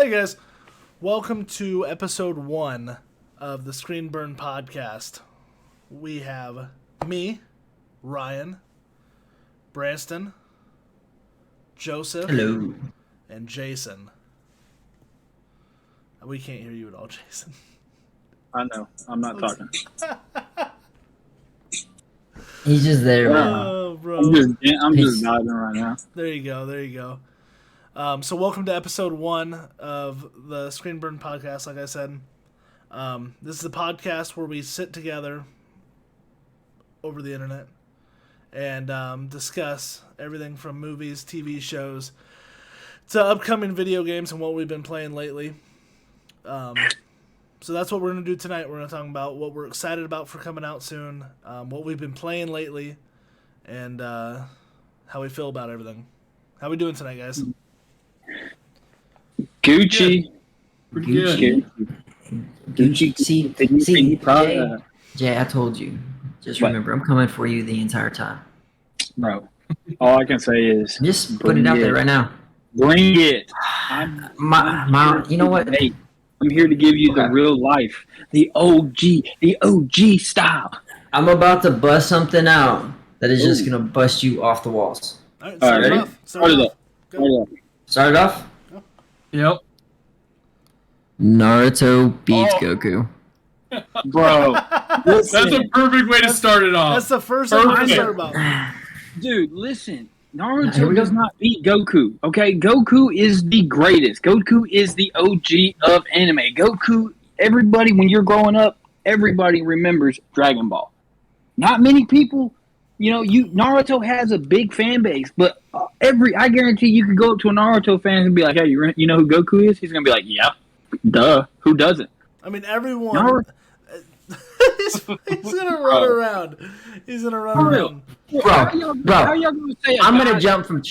Hey guys, welcome to episode 1 of the Screen Burn podcast. We have me, Ryan, Bransten, Josif, Hello. and Jason. We can't hear you at all, Jason. I know. I'm not talking. He's just there, man. Oh, bro. I'm just vibing right now. There you go. So welcome to episode 1 of the Screen Burn podcast, like I said. This is a podcast where we sit together over the internet and discuss everything from movies, TV shows, to upcoming video games and what we've been playing lately. So that's what we're going to do tonight. We're going to talk about what we're excited about for coming out soon, what we've been playing lately, and how we feel about everything. How we doing tonight, guys? Gucci. Pretty good. Gucci. See, Jay, I told you. Just remember, I'm coming for you the entire time. Bro, all I can say is... Just put it out there right now. Bring it. You know what? Hey, I'm here to give you the real life. The OG style. I'm about to bust something out that is just going to bust you off the walls. All right, ready? Start it up. Start it off? Yep. Naruto beats Goku. Bro, that's a perfect way to start it off. That's the first thing we're going to start about. Dude, listen. Naruto does not beat Goku, okay? Goku is the greatest. Goku is the OG of anime. Goku, everybody, when you're growing up, everybody remembers Dragon Ball. Not many people, Naruto has a big fan base, but I guarantee you could go up to a Naruto fan and be like, hey, you know who Goku is? He's going to be like, yeah, duh, who doesn't? I mean, everyone... he's gonna run around. He's gonna run around. Bro, how y'all gonna say I'm gonna jump from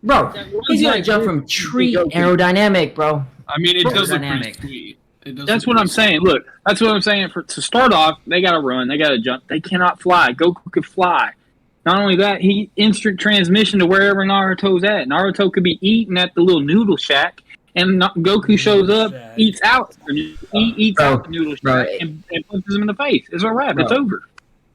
Bro, he's gonna jump from tree aerodynamic, bro. I mean, it does look pretty sweet. That's what I'm saying. Look, that's what I'm saying. To start off, they gotta run, they gotta jump. They cannot fly. Goku could fly. Not only that, he instant transmission to wherever Naruto's at. Naruto could be eating at the little noodle shack. And Goku shows up, eats out the noodle shack, and punches him in the face. It's a wrap. It's over.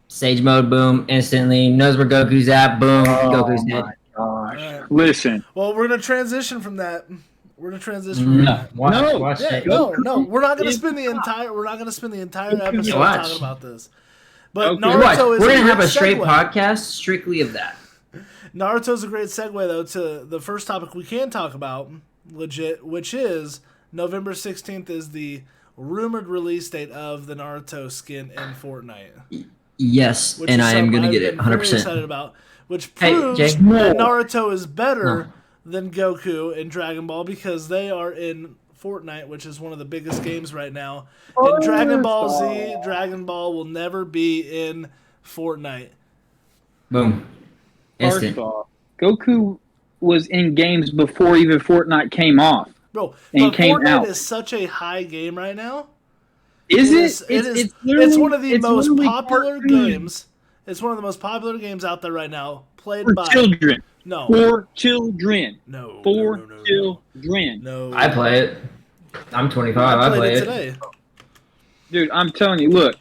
Sage mode, boom, instantly. Knows where Goku's at, boom, Goku's dead. Gosh. Listen. Well, we're going to transition from that. We're going to transition from that. No. We're not going to spend the entire episode talking about this. But Naruto is we're going to have a straight podcast strictly of that. Naruto's a great segue, though, to the first topic we can talk about. Legit, which is November 16th is the rumored release date of the Naruto skin in Fortnite. Yes, and I am going to get it 100%. Very excited about, which proves that Naruto is better than Goku in Dragon Ball because they are in Fortnite, which is one of the biggest games right now. And Dragon Ball Z, Dragon Ball will never be in Fortnite. Boom. Instant. First off, Goku was in games before even Fortnite came off. Bro, but Fortnite is such a high game right now. It's one of the most popular games. It's one of the most popular games out there right now. Played by children. No. For children. No. For children. No. I play it. I'm 25. I play it today. Dude, I'm telling you, look,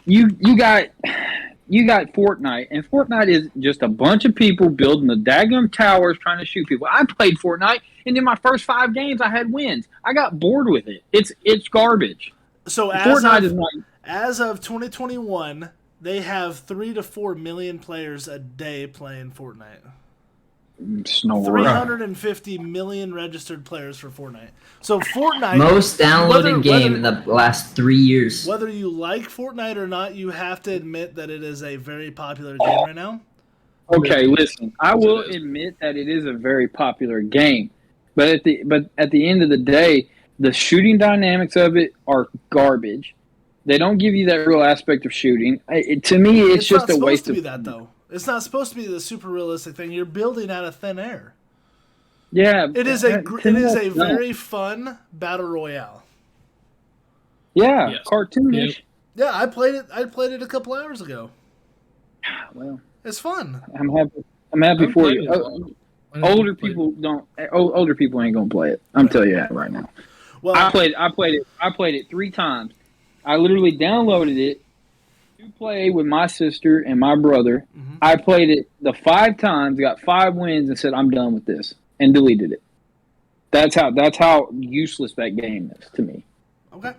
you got Fortnite, and Fortnite is just a bunch of people building the daggum towers trying to shoot people. I played Fortnite, and in my first 5 games, I had wins. I got bored with it. It's garbage. So as of 2021, they have 3 to 4 million players a day playing Fortnite. 350 million registered players for Fortnite. So Fortnite, most downloaded game in the last 3 years. Whether you like Fortnite or not, you have to admit that it is a very popular game right now. Okay, listen. I will admit that it is a very popular game, but at the end of the day, the shooting dynamics of it are garbage. They don't give you that real aspect of shooting. To me, it's just a waste of. It's not supposed to be that though. It's not supposed to be the super realistic thing. You're building out of thin air. Yeah, it is a very fun battle royale. Yeah, yes. Cartoonish. Yeah, I played it a couple hours ago. Well, it's fun. I'm happy for you. Older people don't. Older people ain't gonna play it. I'm telling you that right now. Well, I played it 3 times. I literally downloaded it to play with my sister and my brother. Mm-hmm. I played it the 5 times, got 5 wins, and said I'm done with this, and deleted it. That's how useless that game is to me. Okay.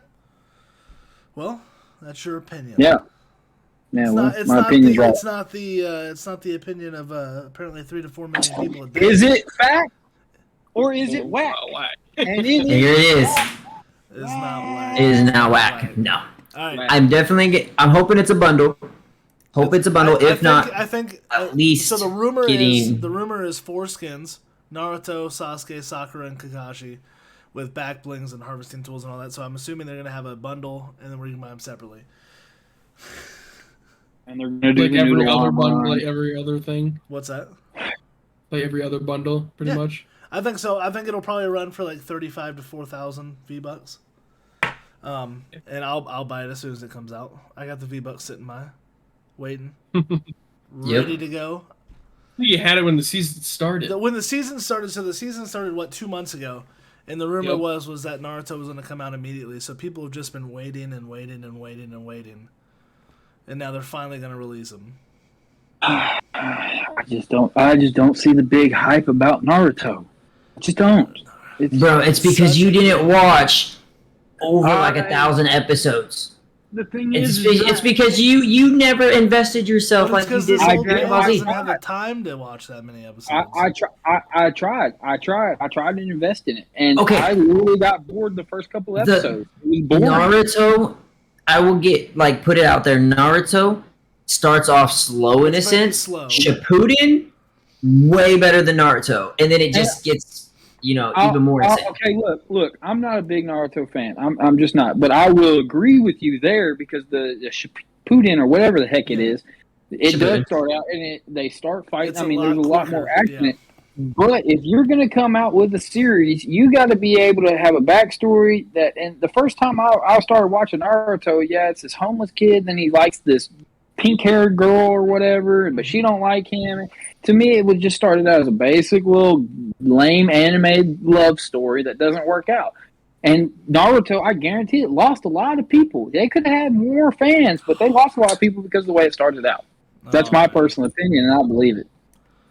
Well, that's your opinion. Yeah. Yeah. My opinion's right. It's not the opinion of apparently 3 to 4 million people a day. Is it fact or is it whack? And Here it is. It's not whack. It is not whack. No. All right. I'm definitely. I'm hoping it's a bundle. If not, I think at least. So the rumor is 4 skins: Naruto, Sasuke, Sakura, and Kakashi, with back blings and harvesting tools and all that. So I'm assuming they're gonna have a bundle, and then we're gonna buy them separately. And they're gonna do like every other bundle, like every other thing. What's that? Like every other bundle, pretty much. I think so. I think it'll probably run for like 35 to 4,000 V-Bucks. And I'll buy it as soon as it comes out. I got the V-Bucks sitting waiting, ready to go. You had it when the season started. When the season started, so the season started 2 months ago, and the rumor was that Naruto was going to come out immediately. So people have just been waiting and waiting and waiting and waiting, and now they're finally going to release them. I just don't see the big hype about Naruto. I just don't. It's because you didn't watch over 1,000 episodes. The thing is, it's because you never invested yourself like you did. I didn't have the time to watch that many episodes. I tried to invest in it, and I literally got bored the first couple episodes. It was boring. Naruto, I will put it out there. Naruto starts off slow in a sense. Shippuden, way better than Naruto, and then it just gets even more insane. Okay, look, I'm not a big Naruto fan. I'm just not, but I will agree with you there because the Shippuden or whatever the heck it is, it does start out and they start fighting. There's a lot more action. Yeah. But if you're going to come out with a series, you got to be able to have a backstory. And the first time I started watching Naruto, it's this homeless kid, then he likes this pink-haired girl or whatever, but she don't like him. To me, it was just started out as a basic little lame anime love story that doesn't work out. And Naruto, I guarantee it, lost a lot of people. They could have had more fans, but they lost a lot of people because of the way it started out. That's my personal opinion, and I believe it.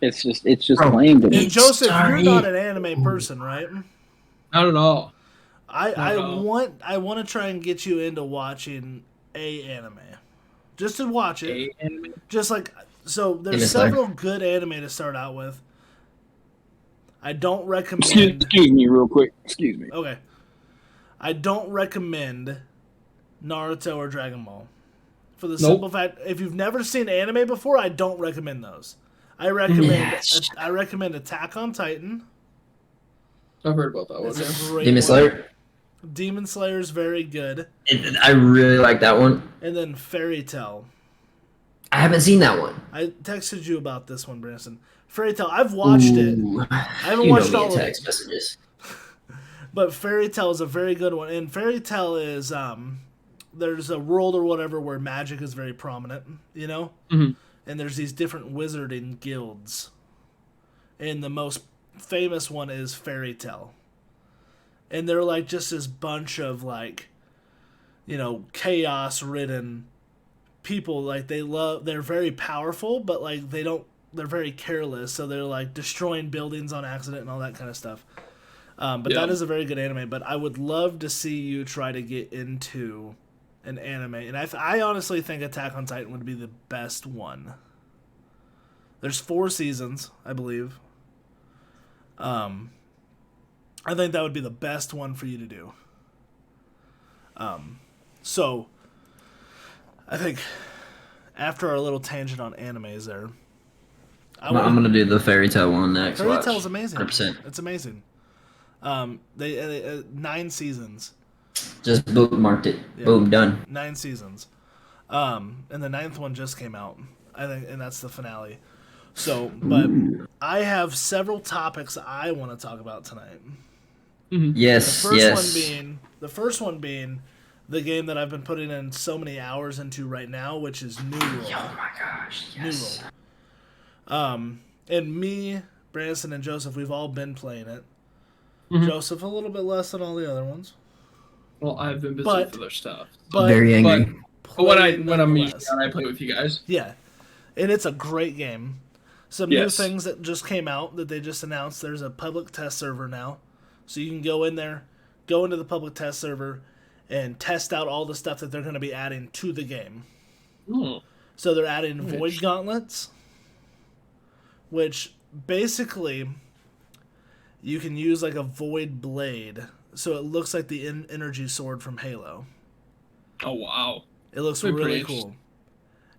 It's just lame to me. And Joseph, you're not an anime person, right? Not at all. I want to try and get you into watching a anime. Just to watch it. Just like, so there's several good anime to start out with. I don't recommend... Excuse me real quick. Excuse me. Okay. I don't recommend Naruto or Dragon Ball. For the simple fact, if you've never seen anime before, I don't recommend those. I recommend Attack on Titan. I've heard about that one. Demon Slayer? Demon Slayer is very good. I really like that one. And then Fairy Tail. I haven't seen that one. I texted you about this one, Bransten. Fairy Tail, I've watched it. I haven't watched all of it. Messages. But Fairy Tail is a very good one. And Fairy Tail is, there's a world or whatever where magic is very prominent, Mm-hmm. And there's these different wizarding guilds. And the most famous one is Fairy Tail. And they're just this bunch of chaos-ridden people. They're very powerful, but they're very careless. So they're destroying buildings on accident and all that kind of stuff. But that is a very good anime. But I would love to see you try to get into an anime. And I honestly think Attack on Titan would be the best one. There's 4 seasons, I believe. I think that would be the best one for you to do. So, I think after our little tangent on animes there, I'm going to do the Fairy Tail one next. Fairy Tail is amazing. 100%. It's amazing. They 9 seasons. Just bookmarked it. Yeah. Boom, done. 9 seasons. And the 9th one just came out, I think, and that's the finale. So, but I have several topics I want to talk about tonight. Mm-hmm. Yes, The first one being the game that I've been putting in so many hours into right now, which is New World. Oh my gosh, yes. New World. And me Bransten and Josif, we've all been playing it. Mm-hmm. Josif a little bit less than all the other ones. Well, I've been busy for other stuff. But very angry. But when I'm usually on, I play with you guys. Yeah, and it's a great game. Some new things that just came out that they just announced. There's a public test server now, so you can go in there, go into the public test server, and test out all the stuff that they're going to be adding to the game. Mm. So they're adding Void Gauntlets, which basically you can use like a Void Blade, so it looks like the energy sword from Halo. Oh, wow. It looks really cool.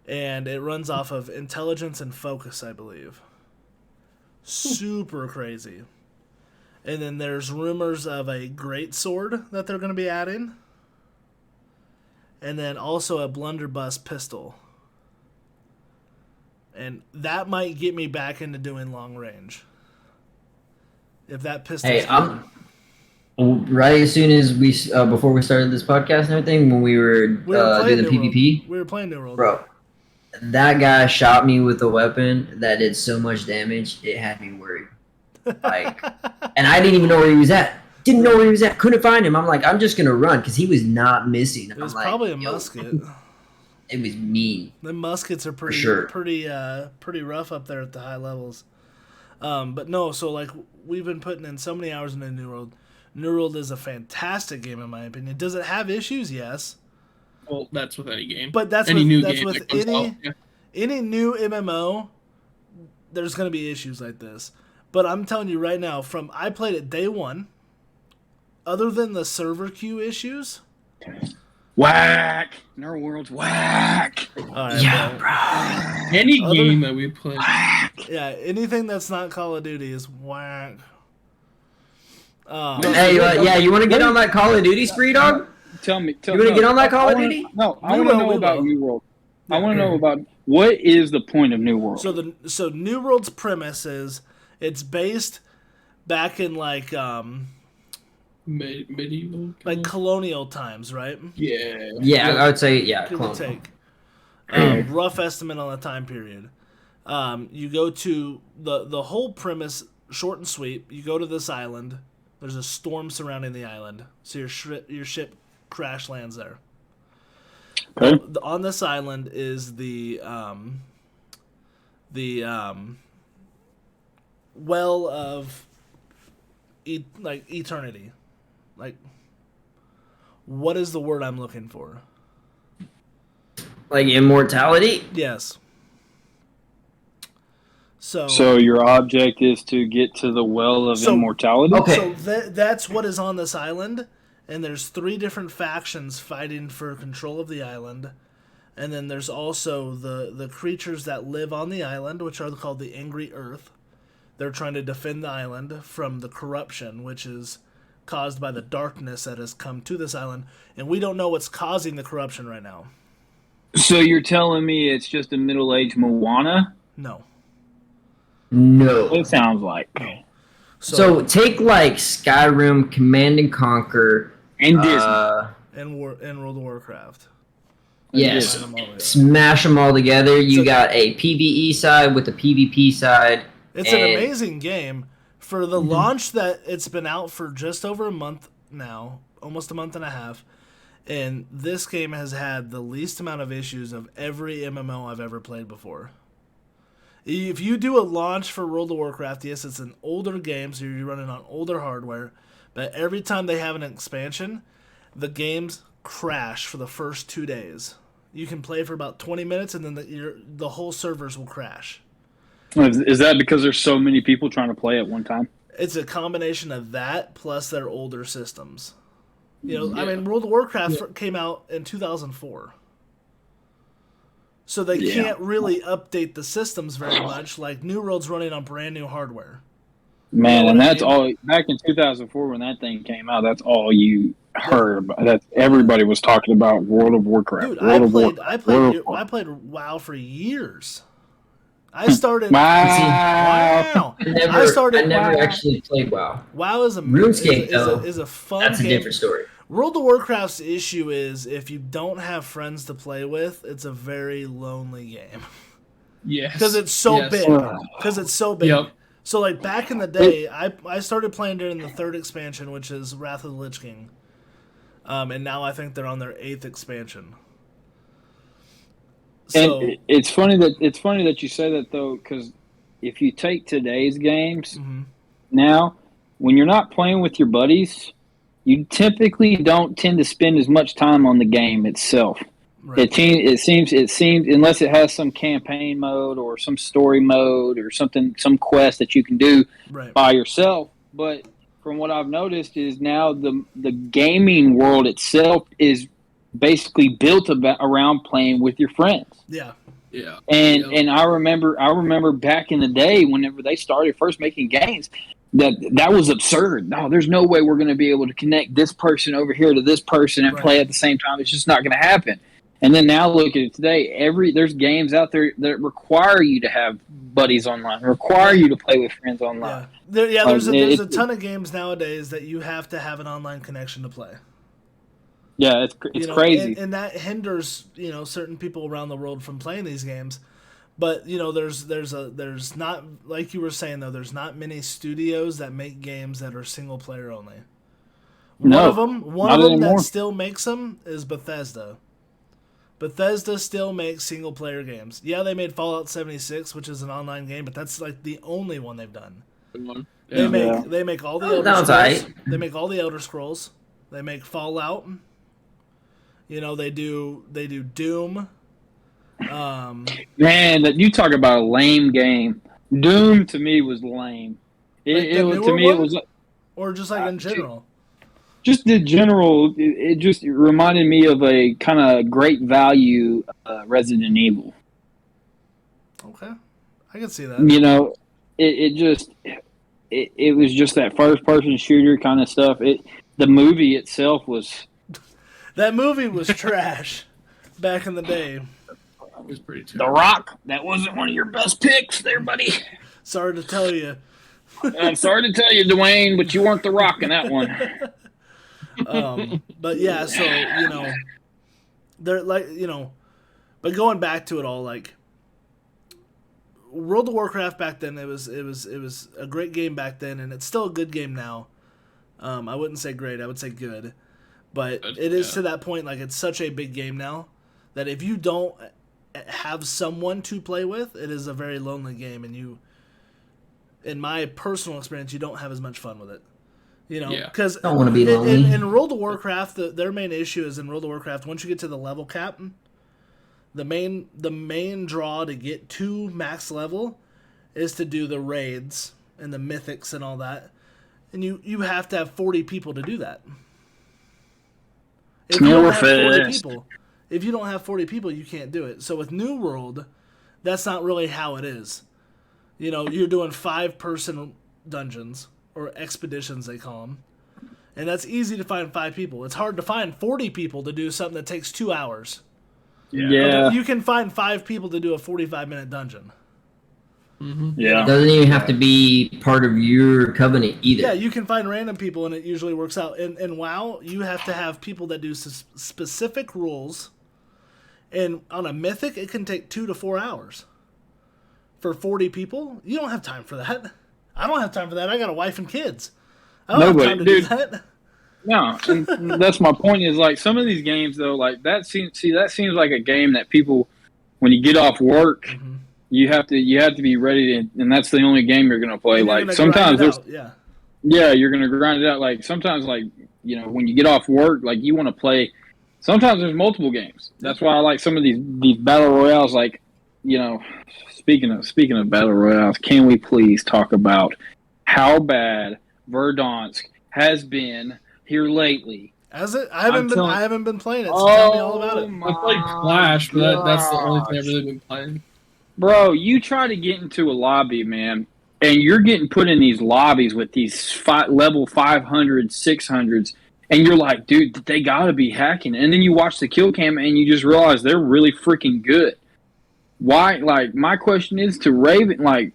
And it runs off of intelligence and focus, I believe. Super crazy. And then there's rumors of a great sword that they're going to be adding. And then also a blunderbuss pistol. And that might get me back into doing long range. If that pistol. Hey, right as soon as we before we started this podcast and everything, when we were doing the PvP, we were playing New World, bro. That guy shot me with a weapon that did so much damage, it had me worried. Like, and I didn't even know where he was at. Didn't know where he was at. Couldn't find him. I'm like, I'm just gonna run because he was not missing. It was probably a musket. It was mean. The muskets are pretty rough up there at the high levels. But no, so like we've been putting in so many hours into New World. New World is a fantastic game in my opinion. Does it have issues? Yes. Well, that's with any game. But that's any with, new that's game with any new MMO. There's going to be issues like this. But I'm telling you right now, I played it day one. Other than the server queue issues, whack. New World's whack. Right, yeah, bro. Any game that we play. Yeah, anything that's not Call of Duty is whack. Hey, you want to get on that Call of Duty spree, dog? Tell me. You want to get on that Call of Duty? No, I want to know about New World. I want to know about what is the point of New World. So New World's premise is it's based back in like medieval, like colonial times, right? Yeah. Yeah, I would say Give or take. Rough estimate on the time period. You go to the whole premise, short and sweet. You go to this island. There's a storm surrounding the island, so your ship crash lands there. Okay. On this island is the well of eternity. Like, what is the word I'm looking for? Like immortality? Yes. So your object is to get to the well of immortality? Okay. So that's what is on this island, and there's 3 different factions fighting for control of the island, and then there's also the creatures that live on the island, which are called the Angry Earth. They're trying to defend the island from the corruption, which is caused by the darkness that has come to this island, and we don't know what's causing the corruption right now. So you're telling me it's just a middle-aged Moana? No. It sounds like. No. So take like Skyrim, Command and Conquer, and Disney, and World of Warcraft. Yes, smash them all together. You got a PvE side with a PvP side. It's an amazing game. For the launch that it's been out for just over a month now, almost a month and a half, and this game has had the least amount of issues of every MMO I've ever played before. If you do a launch for World of Warcraft, yes, it's an older game, so you're running on older hardware, but every time they have an expansion, the games crash for the first 2 days. You can play for about 20 minutes, and then the whole servers will crash. Is that because there's so many people trying to play at one time? It's a combination of that plus their older systems. I mean, World of Warcraft came out in 2004. So they can't really update the systems very much. Like, New World's running on brand new hardware. Man, and that's all. Back in 2004 when that thing came out, that's all you heard about. That everybody was talking about World of Warcraft. Dude, I played WoW for years. I started. Wow. I never actually played WoW. WoW is RuneScape, is a fun That's game. a different story. World of Warcraft's issue is if you don't have friends to play with, it's a very lonely game. Yes. Because it's so big. Because it's so big. Yep. So, like, back in the day, I started playing during the 3rd expansion, which is Wrath of the Lich King. And now I think they're on their 8th expansion. So, and it's funny that you say that, though, because if you take today's games now, when you're not playing with your buddies, you typically don't tend to spend as much time on the game itself. Right. It seems unless it has some campaign mode or some story mode or something, some quest that you can do by yourself. But from what I've noticed is now the gaming world itself is basically built around playing with your friends. Yeah. Yeah. And I remember back in the day whenever they started first making games, that was absurd. No, there's no way we're going to be able to connect this person over here to this person and play at the same time. It's just not going to happen. And then now look at it today. There's games out there that require you to have buddies online, require you to play with friends online. There's a ton of games nowadays that you have to have an online connection to play. Yeah, it's crazy, and that hinders certain people around the world from playing these games. But there's not, like you were saying though, there's not many studios that make games that are single player only. One of them that still makes them is Bethesda. Bethesda still makes single player games. Yeah, they made Fallout 76, which is an online game, but that's like the only one they've done. Yeah. They make all the Elder Scrolls. They make all the Elder Scrolls. They make Fallout. They do Doom. Man, you talk about a lame game. Doom to me was lame. It was, or just like in general. Just the general, it just reminded me of a kind of great value Resident Evil. Okay, I can see that. It was just that first person shooter kind of stuff. The movie itself was. That movie was trash back in the day. It was pretty terrible. The Rock, that wasn't one of your best picks there, buddy. Sorry to tell you. I'm sorry to tell you, Dwayne, but you weren't The Rock in that one. But yeah, so they're like but going back to it all, like World of Warcraft back then, it was a great game back then, and it's still a good game now. I wouldn't say great, I would say good, but it is to that point, like it's such a big game now that if you don't have someone to play with, it is a very lonely game, and in my personal experience, you don't have as much fun with it. Because don't want to be lonely. In World of Warcraft, their main issue is in World of Warcraft, once you get to the level cap, the main draw to get to max level is to do the raids and the mythics and all that. And you have to have 40 people to do that. If you don't have 40 people, you can't do it. So with New World, that's not really how it is. You're doing 5-person dungeons. Or expeditions, they call them. And that's easy to find 5 people. It's hard to find 40 people to do something that takes 2 hours. Yeah. But you can find 5 people to do a 45-minute dungeon. Mm-hmm. Yeah. It doesn't even have to be part of your covenant either. Yeah, you can find random people, and it usually works out. In WoW, you have to have people that do specific rules. And on a mythic, it can take 2 to 4 hours. For 40 people, you don't have time for that. I don't have time for that. I got a wife and kids. I don't have time to do that. No, and that's my point. Is like some of these games though, like that seems like a game that people, when you get off work, you have to be ready to, and that's the only game you're gonna play. Like sometimes you're gonna grind it out. Like sometimes, like when you get off work, like you want to play. Sometimes there's multiple games. That's why I like some of these battle royales. Like Speaking of battle royales, can we please talk about how bad Verdansk has been here lately? Has it? I haven't been playing it. So tell me all about it. I played Clash, but that's the only thing I've really been playing. Bro, you try to get into a lobby, man, and you're getting put in these lobbies with these level 500, 600s, and you're like, dude, they gotta be hacking. And then you watch the kill cam, and you just realize they're really freaking good. Why, like, my question is to Raven, like,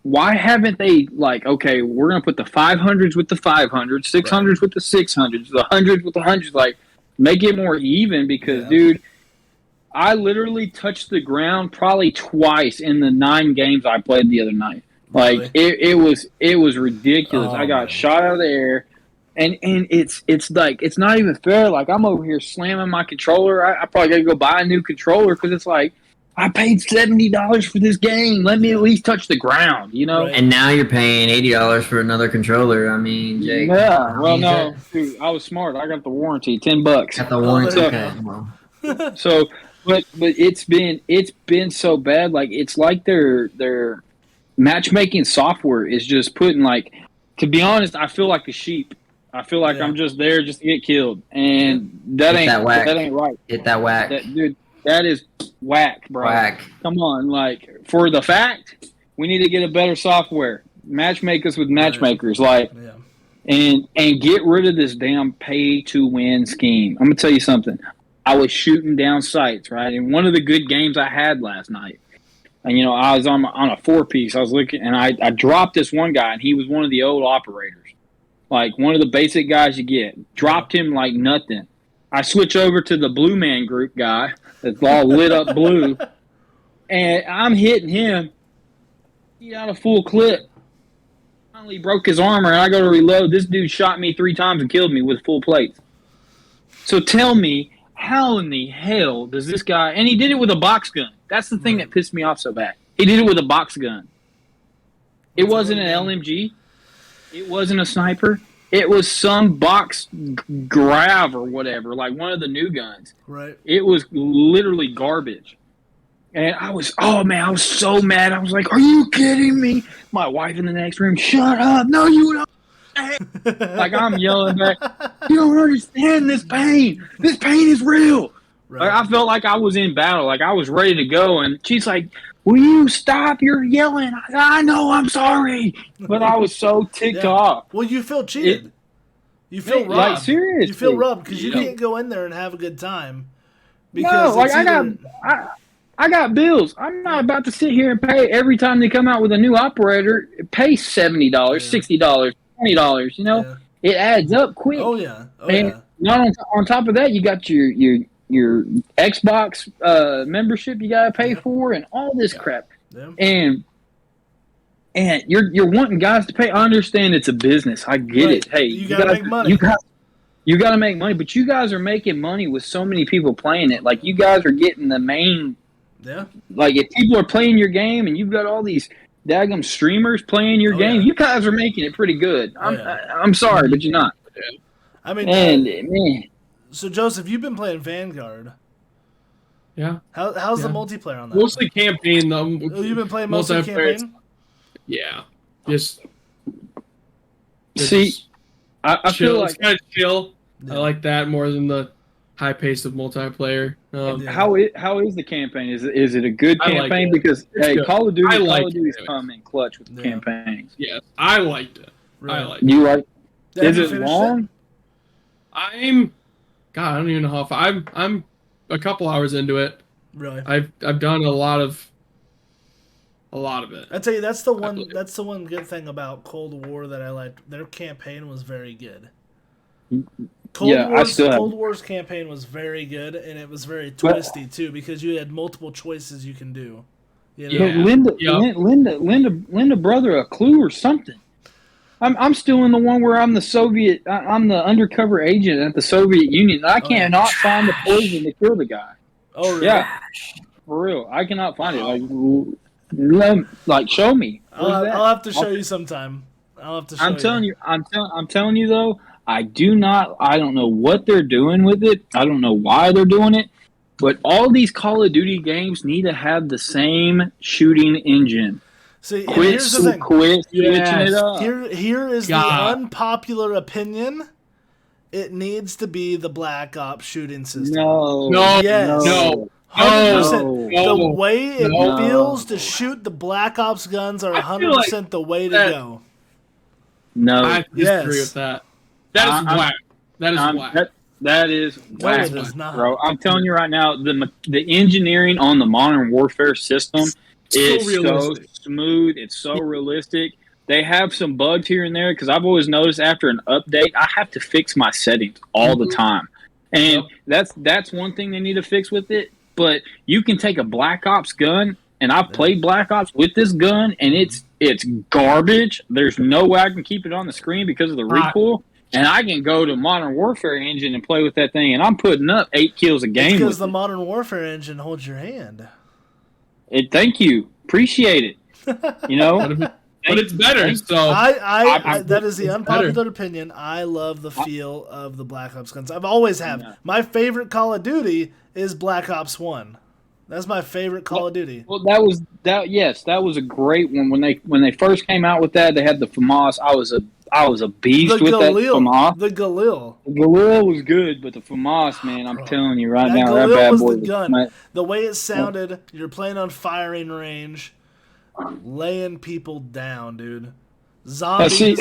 why haven't they, like, okay, we're going to put the 500s with the 500s, 600s with the 600s, the 100s with the 100s, like, make it more even because, dude, I literally touched the ground probably twice in the 9 games I played the other night. Like it was ridiculous. I got shot out of the air, and it's like it's not even fair. Like I'm over here slamming my controller. I probably got to go buy a new controller because it's like I paid $70 for this game. Let me at least touch the ground, you know. Right. And now you're paying $80 for another controller. I mean, Jake. Yeah. Well, no, dude, I was smart. I got the warranty, $10. Got the warranty. Okay. So, but it's been so bad. Like it's like their matchmaking software is just putting like. To be honest, I feel like a sheep. I feel like I'm just there just to get killed, and that ain't right. Hit that whack, dude. That is whack, bro. Whack. Come on, like for the fact we need to get a better software. Matchmakers with matchmakers, and get rid of this damn pay to win scheme. I'm gonna tell you something. I was shooting down sites, right? And one of the good games I had last night, and I was on a 4-piece. I was looking, and I dropped this one guy, and he was one of the old operators, like one of the basic guys you get. Dropped him like nothing. I switch over to the Blue Man Group guy that's all lit up blue, and I'm hitting him. He got a full clip. Finally broke his armor, and I go to reload. This dude shot me 3 times and killed me with full plates. So tell me, how in the hell does this guy... And he did it with a box gun. That's the thing that pissed me off so bad. He did it with a box gun. It wasn't an LMG. It wasn't a sniper. It was some box grav or whatever, like one of the new guns. Right. It was literally garbage. And I was so mad. I was like, are you kidding me? My wife in the next room, shut up. No, you don't. Like I'm yelling back, you don't understand this pain. This pain is real. Right. Like, I felt like I was in battle. Like I was ready to go. And she's like, will you stop? You're yelling. I know, I'm sorry. But I was so ticked off. Well, you feel cheated. You feel robbed. Like, seriously. You feel robbed because you can't go in there and have a good time. Because I got bills. I'm not about to sit here and pay every time they come out with a new operator. Pay $70, $60, $20. It adds up quick. Oh yeah. Not on top of that, you got your Xbox membership you gotta pay for, and all this crap. Yeah. And you're wanting guys to pay. I understand it's a business. I get it. Hey, you gotta make money. You gotta make money, but you guys are making money with so many people playing it. Like you guys are getting the main. Yeah. Like if people are playing your game and you've got all these daggum streamers playing your game, you guys are making it pretty good. I'm sorry, but you're not. I mean, man. So Joseph, you've been playing Vanguard. Yeah. How's the multiplayer on that? Mostly campaign though. Oh, you've been playing mostly campaign? Yeah. Just see, I feel like it's kind of chill. Yeah. I like that more than the high pace of multiplayer. How is the campaign? Is it a good campaign? Because good. Call of Duty's come in clutch with the campaigns. Yes, I liked it. Right. I liked it. You like? Is it long? I don't even know how far. I'm a couple hours into it. Really? I've done a lot of it. I tell you, that's the one good thing about Cold War that I liked. Their campaign was very good. Cold War's campaign was very good, and it was very twisty too because you had multiple choices you can do. Lend a brother a clue or something. I'm still in the one where I'm the undercover agent at the Soviet Union. And I cannot find the poison to kill the guy. Oh really? Yeah, for real. I cannot find it. Like show me. I'll have to show you sometime. I'll have to show you. I'm telling you though. I don't know what they're doing with it. I don't know why they're doing it. But all these Call of Duty games need to have the same shooting engine. See, here's the thing. Quit switching it up. Here is the unpopular opinion. It needs to be the Black Ops shooting system. No. Yes. No. 100%. The way it feels to shoot the Black Ops guns are 100% the way to go. No. I disagree with that. That is whack. That is whack. It is not. Bro. I'm telling you right now, the engineering on the Modern Warfare system is so smooth. It's so realistic. They have some bugs here and there because I've always noticed after an update, I have to fix my settings all the time. And that's one thing they need to fix with it. But you can take a Black Ops gun and I've played Black Ops with this gun, and it's garbage. There's no way I can keep it on the screen because of the recoil. And I can go to Modern Warfare engine and play with that thing, and I'm putting up 8 kills a game. Because the Modern Warfare engine holds your hand. Thank you, appreciate it. You know, but it's better. So that is the unpopular opinion. I love the feel of the Black Ops guns. I've always have. Yeah. My favorite Call of Duty is Black Ops 1. That's my favorite Call of Duty. Well, that was a great one when they first came out with that. They had the FAMAS. I was a beast with that FAMAS. The Galil. The Galil was good, but the FAMAS, man, I'm telling you right now, that bad boy was the gun. The way it sounded, you're playing on firing range, laying people down, dude. Zombies. See,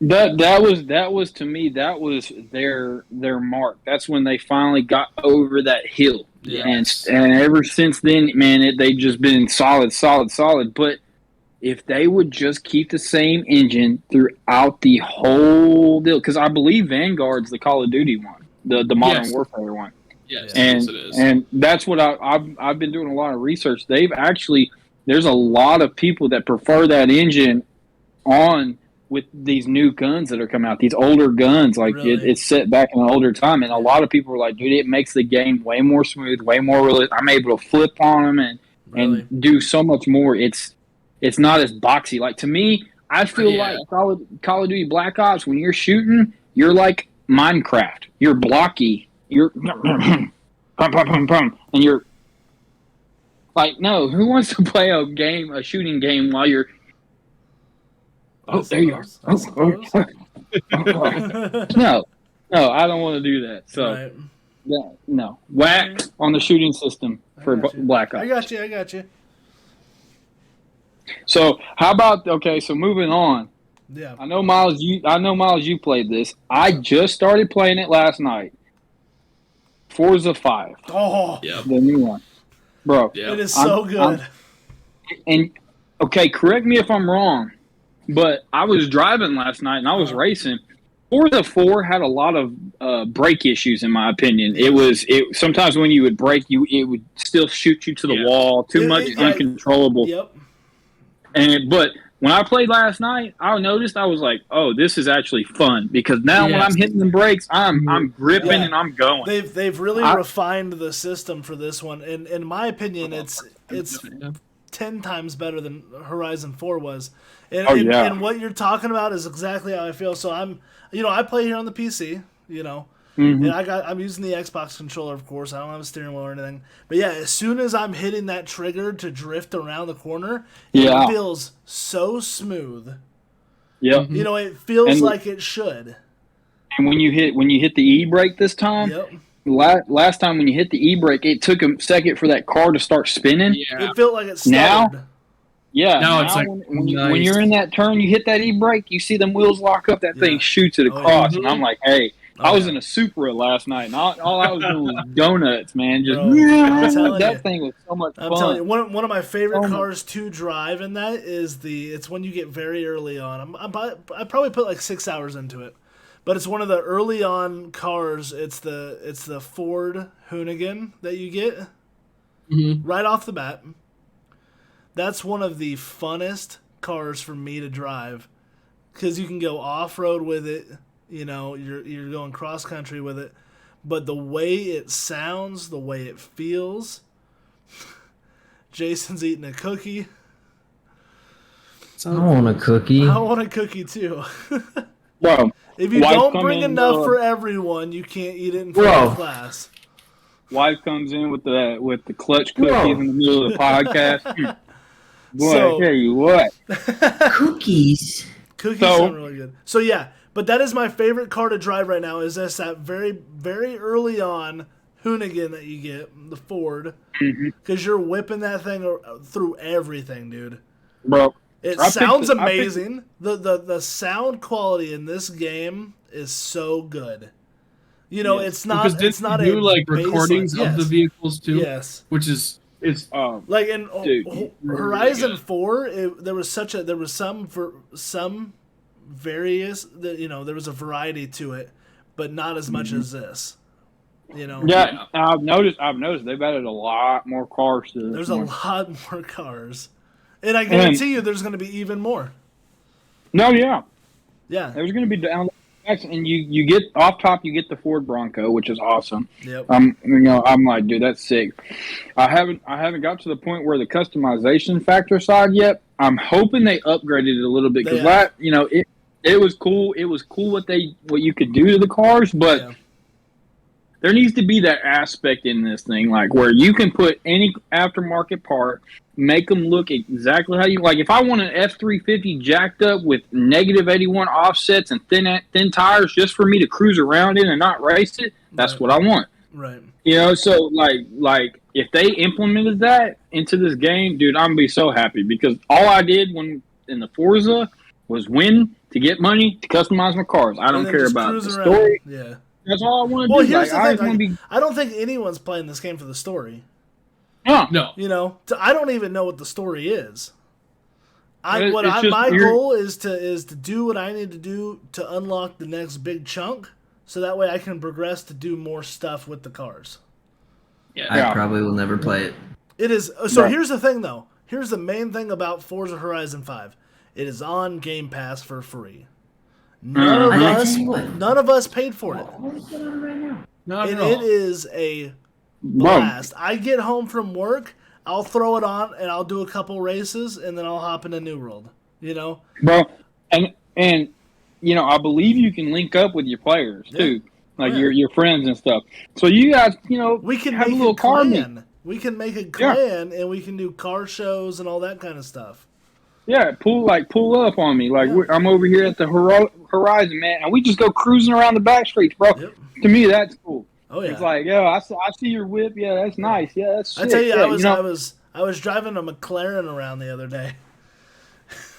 that was to me, that was their mark. That's when they finally got over that hill. Yes. And ever since then, man, they just been solid. But if they would just keep the same engine throughout the whole deal, because I believe Vanguard's the Call of Duty one, the Modern Warfare one. Yes, and it is. And that's what I've been doing a lot of research. There's a lot of people that prefer that engine on with these new guns that are coming out, these older guns, like really? It's set back in an older time, and a lot of people are like, dude, it makes the game way more smooth, way more realistic. I'm able to flip on them and do so much more. It's not as boxy. Like, to me, I feel like Call of Duty Black Ops, when you're shooting, you're like Minecraft. You're blocky. You're pum, pum, pum, pum, and you're like, no, who wants to play a shooting game while you're there you are. No, I don't want to do that. So, no. Whack on the shooting system for Black Ops. I got you. So, how about, so moving on. Yeah. I know, Miles, you played this. I just started playing it last night. Forza 5. Oh. Yeah. The new one. Bro. Yeah. It is so good. Correct me if I'm wrong. But I was driving last night and I was racing. Forza 4 had a lot of brake issues, in my opinion. It sometimes when you would brake, it would still shoot you to the wall. Too much uncontrollable. Yep. But when I played last night, I noticed, I was like, "Oh, this is actually fun," because now when I'm hitting the brakes, I'm gripping and I'm going. They've really refined the system for this one, and in my opinion, it's 10 times better than Horizon 4 was. And what you're talking about is exactly how I feel. So I play here on the PC, and I'm using the Xbox controller, of course. I don't have a steering wheel or anything. But yeah, as soon as I'm hitting that trigger to drift around the corner, it feels so smooth. Yeah. It feels like it should. And when you hit the e-brake this time, last time when you hit the e-brake, it took a second for that car to start spinning. Yeah. It felt like it stuttered. Now it's like when you're in that turn, you hit that e-brake, you see them wheels lock up, that thing shoots it across, and I'm like, hey, I was in a Supra last night, and all I was doing was donuts, man. Just that thing was so much fun. I'm telling you, one of my favorite cars to drive in that is it's when you get very early on. I probably put like 6 hours into it, but it's one of the early on cars. It's the Ford Hoonigan that you get right off the bat. That's one of the funnest cars for me to drive because you can go off-road with it. You're going cross-country with it. But the way it sounds, the way it feels. Jason's eating a cookie. I want a cookie. I want a cookie, too. Bro, if you don't bring enough for everyone, you can't eat it in front of class. Wife comes in with the clutch cookies in the middle of the podcast. Boy, I tell you what. Cookies sound really good. So, yeah, but that is my favorite car to drive right now is that very, very early on Hoonigan that you get, the Ford, because you're whipping that thing through everything, dude. Bro. It sounds amazing. The sound quality in this game is so good. It's not do like recordings of the vehicles too. Yes. Which is like in Horizon 4, there was some various there was a variety to it, but not as much as this. You know. Yeah, I've noticed they've added a lot more cars to this. There's a lot more cars, and I guarantee you, there's going to be even more. No, yeah. Yeah. There's going to be down, and you get off top. You get the Ford Bronco, which is awesome. Yep. I'm like, dude, that's sick. I haven't got to the point where the customization factor side yet. I'm hoping they upgraded it a little bit because it was cool. It was cool what you could do to the cars, but there needs to be that aspect in this thing, like where you can put any aftermarket part, make them look exactly how you like. If I want an F-350 jacked up with negative 81 offsets and thin tires just for me to cruise around in and not race it, that's what I want. Right. You know, so like if they implemented that into this game, dude, I'm gonna be so happy because all I did when in the Forza was win to get money to customize my cars. I don't care about the story. Yeah. That's all I want to do. Well, here's the thing. I don't think anyone's playing this game for the story. No. You know, I don't even know what the story is. My goal is to do what I need to do to unlock the next big chunk, so that way I can progress to do more stuff with the cars. Yeah. I probably will never play it. It is so. Here's the thing, though. Here's the main thing about Forza Horizon 5. It is on Game Pass for free. None of us paid for it. Not and at all. it is a blast. I get home from work, I'll throw it on, and I'll do a couple races, and then I'll hop into New World. You know, bro, and you know, I believe you can link up with your players too, like your friends and stuff. So you guys, you know, we can have make a little car meet. We can make a clan, and we can do car shows and all that kind of stuff. Yeah, pull up on me. Like I'm over here at the Horizon, man, and we just go cruising around the back streets, bro. Yep. To me, that's cool. Oh yeah, it's like, I see your whip. Yeah, that's nice. Yeah, that's sick. I tell you, I was driving a McLaren around the other day.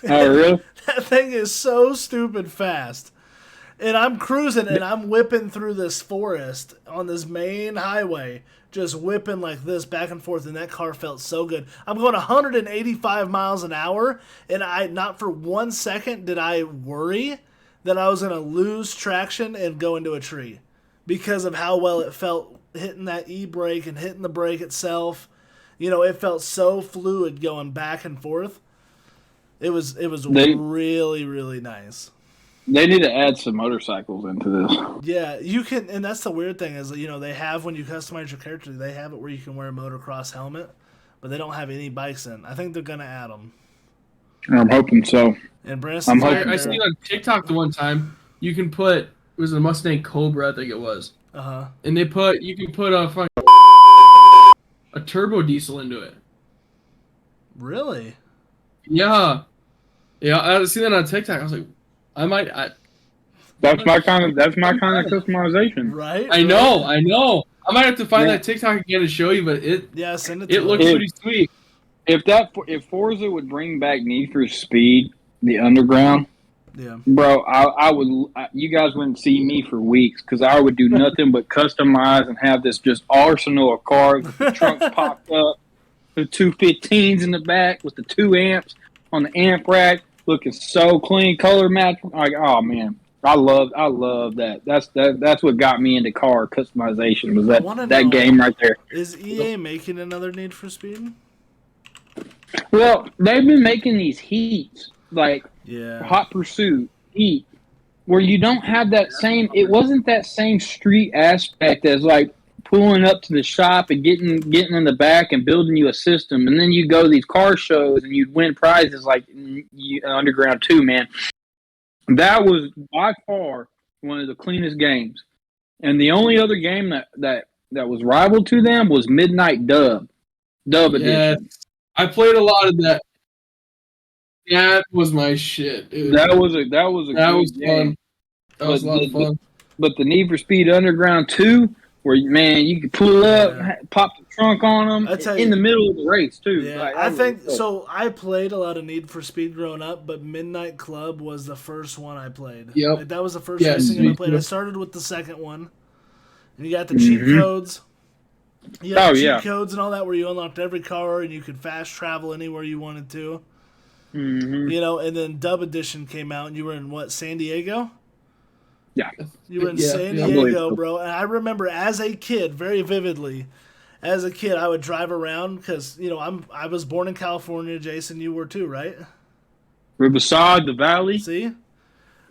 Oh really? That thing is so stupid fast. And I'm cruising and I'm whipping through this forest on this main highway, just whipping like this back and forth, and that car felt so good. I'm going 185 miles an hour, and not for 1 second did I worry that I was going to lose traction and go into a tree because of how well it felt hitting that e-brake and hitting the brake itself. You know, it felt so fluid going back and forth. It was really, really nice. They need to add some motorcycles into this. Yeah, you can, and that's the weird thing is, you know, they have, when you customize your character, they have it where you can wear a motocross helmet, but they don't have any bikes in. I think they're going to add them. I'm hoping so. And Bransten, I seen on TikTok the one time, you can put, it was a Mustang Cobra, I think it was. Uh-huh. And you can put a turbo diesel into it. Really? Yeah. Yeah, I seen that on TikTok. I was like, That's my kind of customization. Right? I know. I might have to find that TikTok again to show you, but send it. It looks pretty sweet. If Forza would bring back Need for Speed, the Underground, bro, I would. You guys wouldn't see me for weeks because I would do nothing but customize and have this just arsenal of cars with the trunk popped up, the 215s in the back with the 2 amps on the amp rack. Looking so clean, color match. Like, oh man, I love that. That's what got me into car customization. Was that game right there? Is EA making another Need for Speed? Well, they've been making these heats, like Hot Pursuit, Heat, where you don't have that same. It wasn't that same street aspect as like pulling up to the shop and getting in the back and building you a system, and then you go to these car shows and you'd win prizes like Underground 2, man. That was by far one of the cleanest games. And the only other game that was rival to them was Midnight Dub Edition. I played a lot of that. That was my shit, dude. That was fun. That was a lot of fun. But the Need for Speed Underground 2, where, man, you could pull up, pop the trunk on them in the middle of the race, too. Yeah, like, I think so. I played a lot of Need for Speed growing up, but Midnight Club was the first one I played. Yep. Like, that was the first racing game I played. I started with the second one. And you got the cheat codes. You got cheat codes and all that where you unlocked every car and you could fast travel anywhere you wanted to. Mm-hmm. You know, and then Dub Edition came out and you were in, San Diego? Yeah. You were in Yeah, San yeah. Diego, bro. And I remember as a kid, very vividly, as a kid, I would drive around because, I was born in California. Jason, you were too, right? Riverside, the Valley. See? And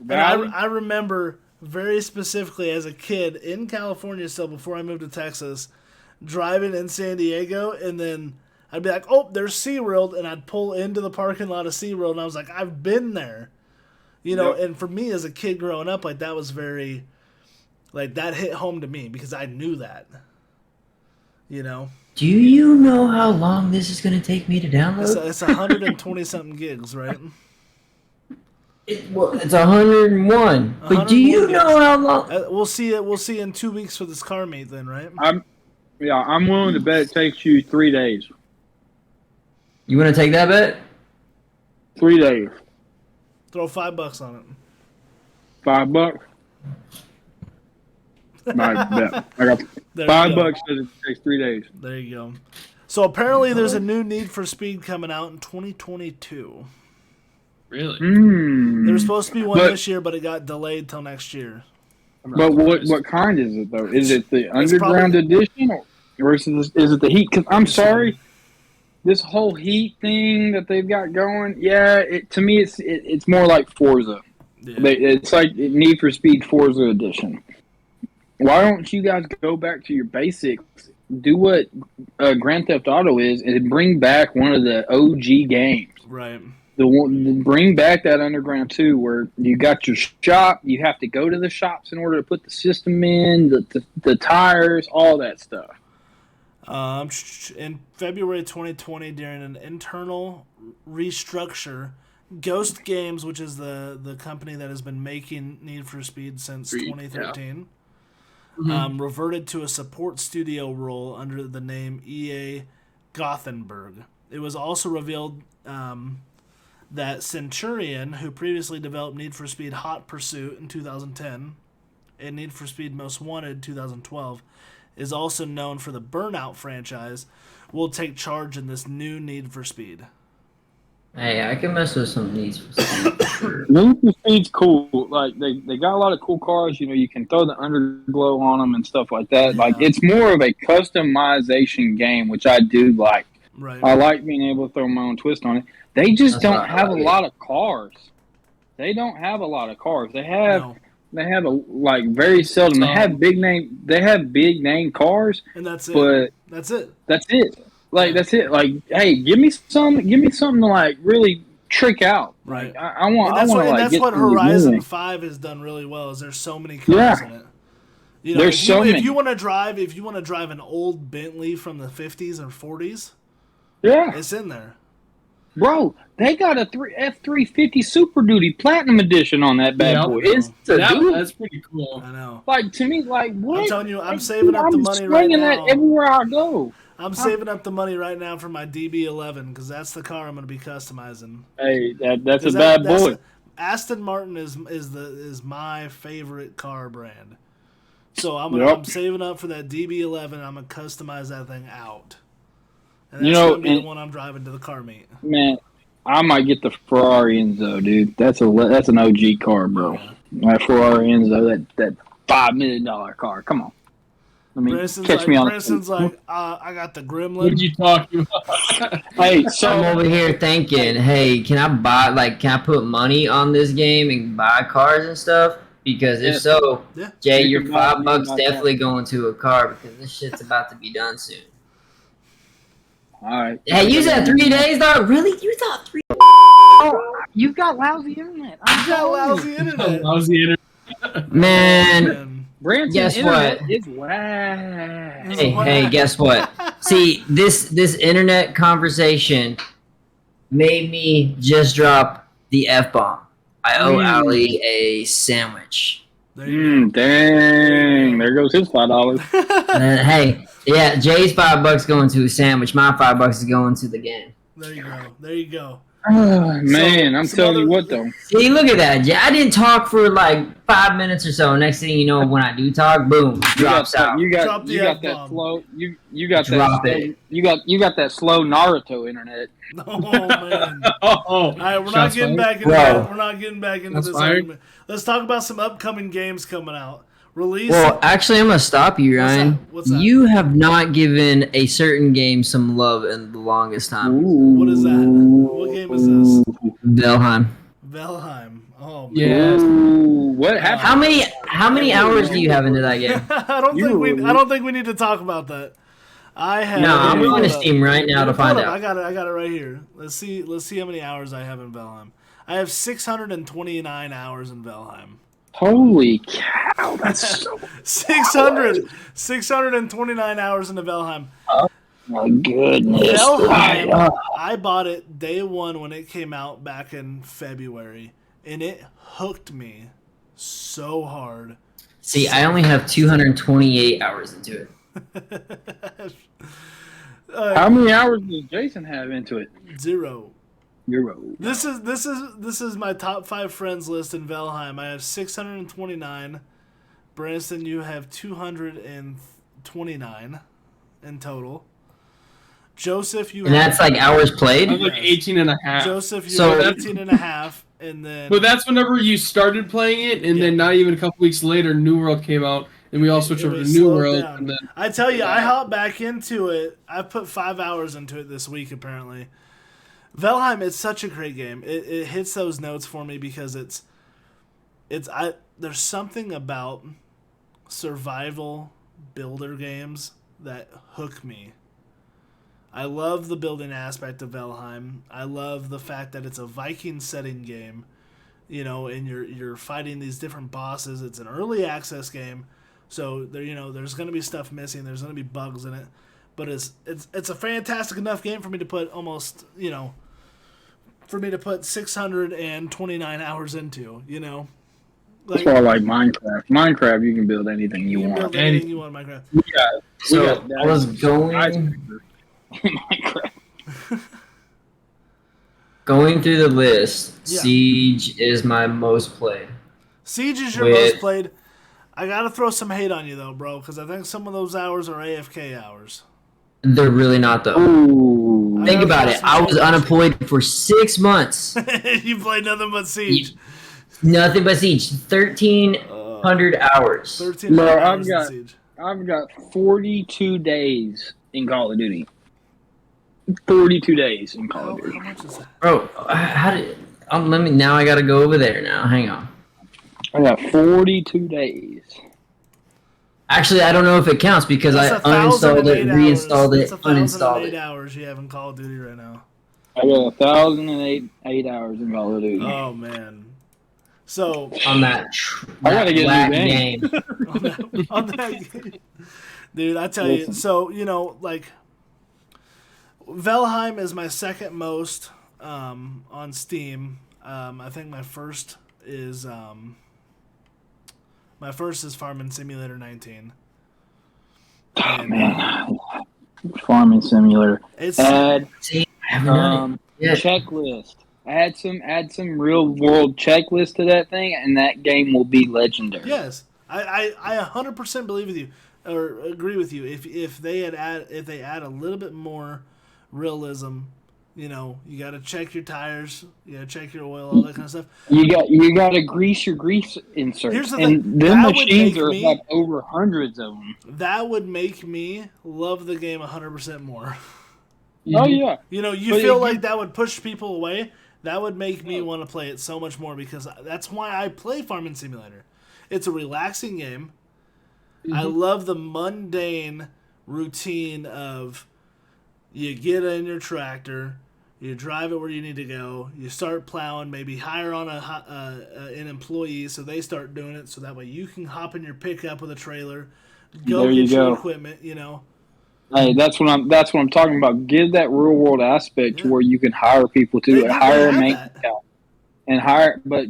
Valley. I remember very specifically as a kid in California still before I moved to Texas, driving in San Diego, and then I'd be like, oh, there's SeaWorld, and I'd pull into the parking lot of SeaWorld, and I was like, I've been there. Yep. And for me as a kid growing up, like, that was very, like, that hit home to me because I knew that. Do you know how long this is going to take me to download? It's 120-something gigs, right? It's 101. But do you know how long? We'll see it. We'll see in 2 weeks for this car meet, then, right? I'm willing to bet it takes you 3 days. You want to take that bet? 3 days. Throw $5 on it. $5. My bet. I got $5 says it takes 3 days. There you go. So apparently, there's a new Need for Speed coming out in 2022. Really? There was supposed to be one this year, but it got delayed till next year. But what kind is it though? Is it the underground edition, or is it the Heat? Because I'm sorry, this whole Heat thing that they've got going, to me it's more like Forza. Yeah. It's like Need for Speed Forza edition. Why don't you guys go back to your basics? Do what Grand Theft Auto is, and bring back one of the OG games. Right. Bring back that Underground 2 where you got your shop, you have to go to the shops in order to put the system in, the tires, all that stuff. In February 2020, during an internal restructure, Ghost Games, which is the company that has been making Need for Speed since 2013, reverted to a support studio role under the name EA Gothenburg. It was also revealed that Centurion, who previously developed Need for Speed Hot Pursuit in 2010 and Need for Speed Most Wanted 2012, is also known for the Burnout franchise, will take charge in this new Need for Speed. Hey, I can mess with some Need for Speed. Need for Speed's cool. Like they got a lot of cool cars. You can throw the underglow on them and stuff like that. Yeah. Like it's more of a customization game, which I do like. Right. I like being able to throw my own twist on it. They just don't have a lot of cars. They don't have a lot of cars. They have very seldom. They have big name cars. And that's it. But that's it. That's it. That's it. Like, hey, give me something to like really trick out. Right. Like, I want. That's what Horizon 5 has done really well. Is there's so many cars in it. There's so many. If you want to drive an old Bentley from the 50s or 40s, it's in there. Bro, they got a F350 Super Duty Platinum Edition on that bad boy. That's pretty cool. I know. Like, to me, like, what? I'm telling you, I'm saving up the money right now. That everywhere I go. I'm saving up the money right now for my DB11 because that's the car I'm going to be customizing. Hey, that's a bad boy. Aston Martin is my favorite car brand. So I'm saving up for that DB11. I'm going to customize that thing out. And that's going to be the one I'm driving to the car meet. Man, I might get the Ferrari Enzo, dude. That's an OG car, bro. Yeah. That Ferrari Enzo, that $5 million car. Come on. Catch me on. Branston's like, I got the Gremlin. What did you talk about? Hey, so I'm over here thinking, hey, can I put money on this game and buy cars and stuff? Because if so, Jay, your $5 definitely going to a car because this shit's about to be done soon. All right. Hey, you said 3 days, dog? Really? You thought 3 days? Oh, you've got lousy internet. Lousy internet. Man, Bransten, guess what? It's whack. Hey, guess what? See, this internet conversation made me just drop the F-bomb. I owe Allie a sandwich. Dang, there goes his $5. Hey, yeah, Jay's $5 going to a sandwich. My $5 is going to the game. There you go. Oh, man, I'm telling you what, though. See, look at that. I didn't talk for like 5 minutes or so. Next thing you know, when I do talk, boom, drops out. You got that slow. You got that slow Naruto internet. Oh man! All right, we're not getting back into that. We're not getting back into this argument. Let's talk about some upcoming games coming out. Well, actually, I'm gonna stop you, Ryan. What's that? You have not given a certain game some love in the longest time. Ooh. What is that? What game is this? Valheim. Oh man. Yes. What happened? How many hours do you have into that game? I don't think we need to talk about that. I'm going to Steam right now to find out. I got it right here. Let's see how many hours I have in Valheim. I have 629 hours in Valheim. Holy cow, that's so 629 hours into Valheim. Oh my goodness. Valheim, I bought it day one when it came out back in February, and it hooked me so hard. See, I only have 228 hours into it. How many hours does Jason have into it? Zero. This is my top 5 friends list in Valheim. I have 629. Bransten, you have 229 in total. Josif, and that's like hours played? I'm like 18 and a half. Josif, you have 18 and a half. And then, but that's whenever you started playing it, and then not even a couple weeks later, New World came out, and we all switched over to New World. And then, I tell you, I hopped back into it. I put 5 hours into it this week, apparently. Valheim is such a great game. It hits those notes for me because there's something about survival builder games that hook me. I love the building aspect of Valheim. I love the fact that it's a Viking setting game, and you're fighting these different bosses. It's an early access game, so there's going to be stuff missing. There's going to be bugs in it, but it's a fantastic enough game for me to put almost for me to put 629 hours into, That's why I like Minecraft. Minecraft, you can build anything you want. Build anything you want in Minecraft. I was going going through the list. Yeah. Siege is my most played. Siege is your most played. I gotta throw some hate on you though, bro, because I think some of those hours are AFK hours. They're really not though. Ooh. Think about it. I was unemployed for 6 months. You played nothing but Siege. Nothing but Siege. 1,300 hours. 1,300 hours in Siege. I've got 42 days in Call of Duty. 42 days in Call of Duty. How much is that? Bro, now I gotta go over there now. Hang on. I got 42 days. Actually, I don't know if it counts because I uninstalled it, reinstalled it, uninstalled it. 1,008 hours you have in Call of Duty right now. I got 1,008 hours in Call of Duty. Oh man! So on that, I gotta get a new game. on that game, dude. I tell you. So Valheim is my second most on Steam. I think my first is Farming Simulator 19. Oh, man. Farming Simulator. Checklist. Add some real world checklist to that thing, and that game will be legendary. Yes, I 100% believe with you, or agree with you. If they add a little bit more realism. You got to check your tires, you got to check your oil, all that kind of stuff. You got to grease your grease inserts. Here's the thing. And them machines are like over hundreds of them. That would make me love the game 100% more. Oh yeah. You feel like that would push people away. That would make me want to play it so much more because that's why I play Farming Simulator. It's a relaxing game. Mm-hmm. I love the mundane routine of you get in your tractor, you drive it where you need to go, you start plowing, maybe hire on an employee so they start doing it so that way you can hop in your pickup with a trailer, get your equipment, Hey, that's what I'm talking about. Give that real world aspect to where you can hire people to hire a maintenance guy. And hire, but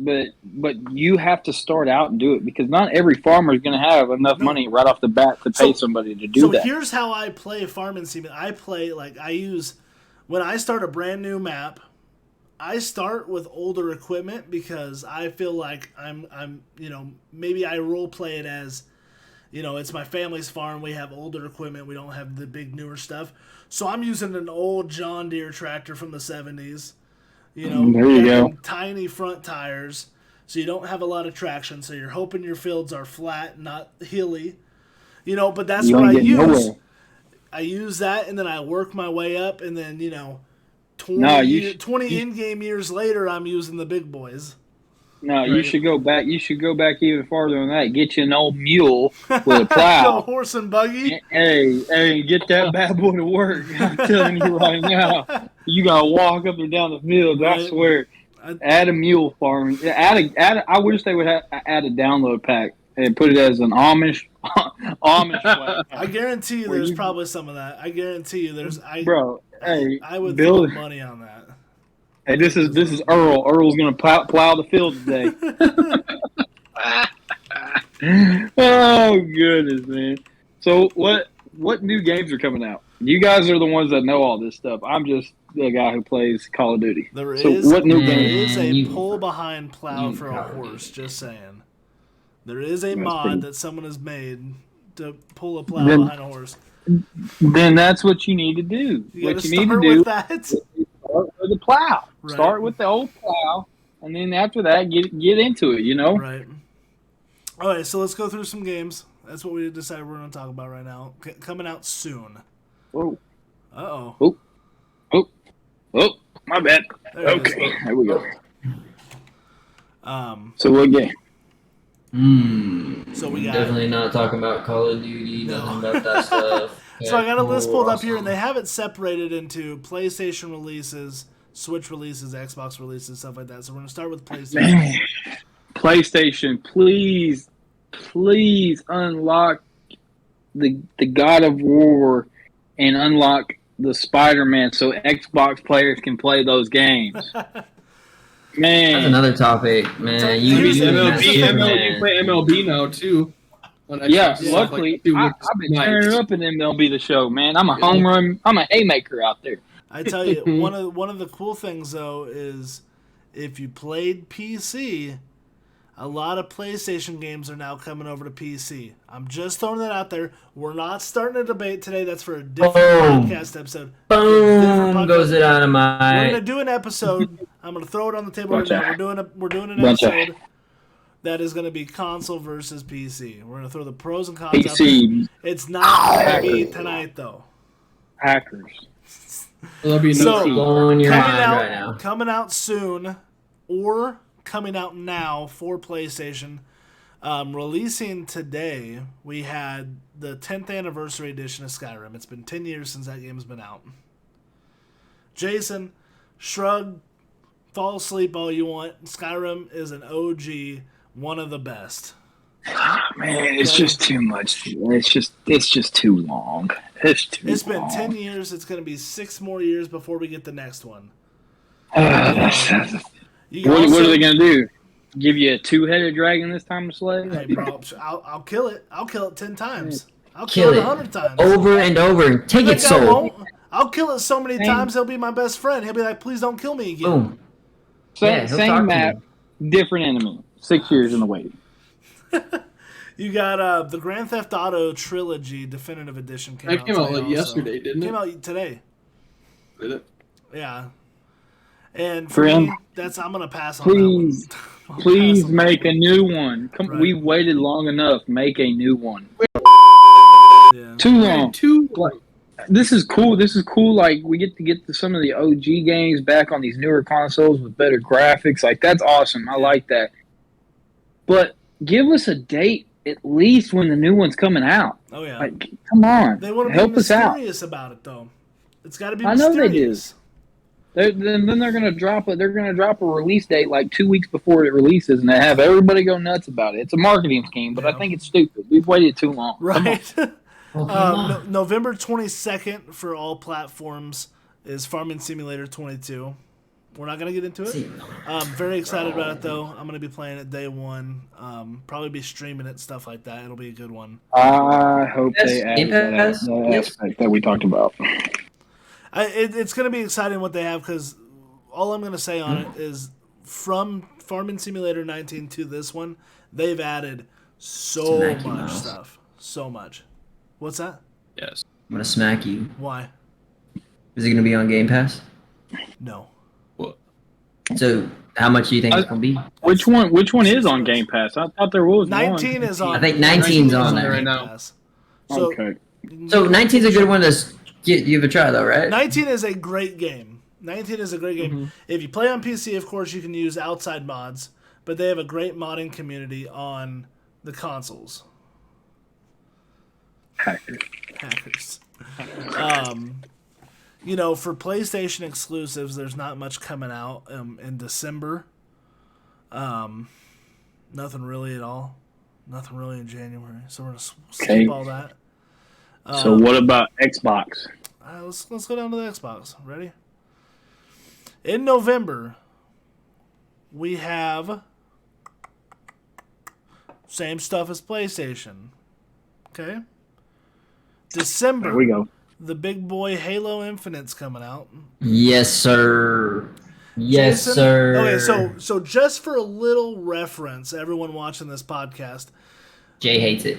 you have to start out and do it because not every farmer is going to have enough money right off the bat to pay somebody to do that. So here's how I play Farming Simulator. I play when I start a brand new map, I start with older equipment because I feel like I'm maybe I role play it as, it's my family's farm. We have older equipment. We don't have the big newer stuff. So I'm using an old John Deere tractor from the 70s. There you go. Tiny front tires, so you don't have a lot of traction. So you're hoping your fields are flat, not hilly. But that's what I use. Nowhere. I use that, and then I work my way up, and then 20 in-game years later, I'm using the big boys. No, right. You should go back. You should go back even farther than that. Get you an old mule with a plow, a horse and buggy. Hey, get that bad boy to work. I'm telling you right now, you gotta walk up and down the field. Right. I swear. Add a mule farm. I wish they would add a download pack and put it as an Amish flag. I guarantee you, there's probably some of that. I guarantee you, there's. I would build throw money on that. Hey, this is Earl. Earl's gonna plow the field today. Oh goodness, man! So what new games are coming out? You guys are the ones that know all this stuff. I'm just the guy who plays Call of Duty. There is a pull behind plow for a horse. Just saying, there is a mod that someone has made to pull a plow behind a horse. Then that's what you need to do. What you need to do is start with the plow. Right. Start with the old plow, and then after that, get into it. Right. All right, so let's go through some games. That's what we decided we're going to talk about right now. Coming out soon. Whoa. Uh-oh. Oh, my bad. Okay, here we go. So what game? So we got definitely not talking about Call of Duty, nothing about that stuff. Okay, so I got a list pulled up here, and they have it separated into PlayStation releases, Switch releases, Xbox releases, stuff like that. So we're going to start with PlayStation. Man. PlayStation, please unlock the God of War and unlock the Spider-Man so Xbox players can play those games. Man, that's another topic, man. You play MLB now too. Yeah, luckily I've been turning up in MLB the show, man. I'm a home run. I'm a haymaker out there. I tell you, one of the cool things though is if you played PC, a lot of PlayStation games are now coming over to PC. I'm just throwing that out there. We're not starting a debate today. That's for a different podcast episode. Boom goes it out of my. We're gonna do an episode. I'm gonna throw it on the table right now. We're doing an episode that is gonna be console versus PC. We're gonna throw the pros and cons PC. out there. It's not gonna be tonight though. Hackers. There'll be no coming out soon, or coming out now for PlayStation. Releasing today, we had the 10th anniversary edition of Skyrim. It's been 10 years since that game's been out. Jason, shrug, fall asleep all you want. Skyrim is an OG, one of the best. Man, it's just too much. It's just too long. It's been 10 years. It's going to be 6 more years before we get the next one. What are they going to do? Give you a 2-headed dragon this time to slay? Hey, bro, I'll kill it. I'll kill it 10 times. I'll kill it 100 times. Over and over. Take its soul. I'll kill it so many times, he'll be my best friend. He'll be like, please don't kill me again. Boom. Same map, different enemy. 6 years in the waiting. You got the Grand Theft Auto Trilogy Definitive Edition came out yesterday, didn't it? Came out today. Did it? Yeah. And for me, I'm gonna pass on that one. Please make a new one. Right. We waited long enough. Make a new one. Yeah. Too long. This is cool. Like, we get to get to some of the OG games back on these newer consoles with better graphics. Like, that's awesome. I like that. But give us a date at least when the new one's coming out. Oh yeah. Like, come on. They want to help be mysterious about it though. It's got to be mysterious. I know they do. Then they're gonna drop a release date like 2 weeks before it releases, and they have everybody go nuts about it. It's a marketing scheme, but I think it's stupid. We've waited too long. Right. November 22nd for all platforms is Farming Simulator 22. We're not gonna get into it. I'm very excited about it though. I'm gonna be playing it day one. Probably be streaming it, stuff like that. It'll be a good one. I hope they add that aspect that we talked about. It's going to be exciting what they have because all I'm gonna say on it is from Farming Simulator 19 to this one, they've added so much stuff. So much. What's that? Yes. I'm gonna smack you. Why? Is it gonna be on Game Pass? No. What? So how much do you think it's gonna be? Which one is on Game Pass? I thought there was 19 one. is on. I think 19's on there right now. So, Okay. So 19's a good one to give a try, though, right? 19 is a great game. 19 is a great game. Mm-hmm. If you play on PC, of course, you can use outside mods, but they have a great modding community on the consoles. Hackers. You know, for PlayStation exclusives, there's not much coming out in December. Nothing really at all. Nothing really in January. So we're going to skip all that. So what about Xbox? Let's go down to the Xbox. Ready? In November, we have same stuff as PlayStation. Okay? December. There we go. The big boy Halo Infinite's coming out. Yes, sir. Yes, Jason? sir. Okay, so just for a little reference, everyone watching this podcast, Jay hates it.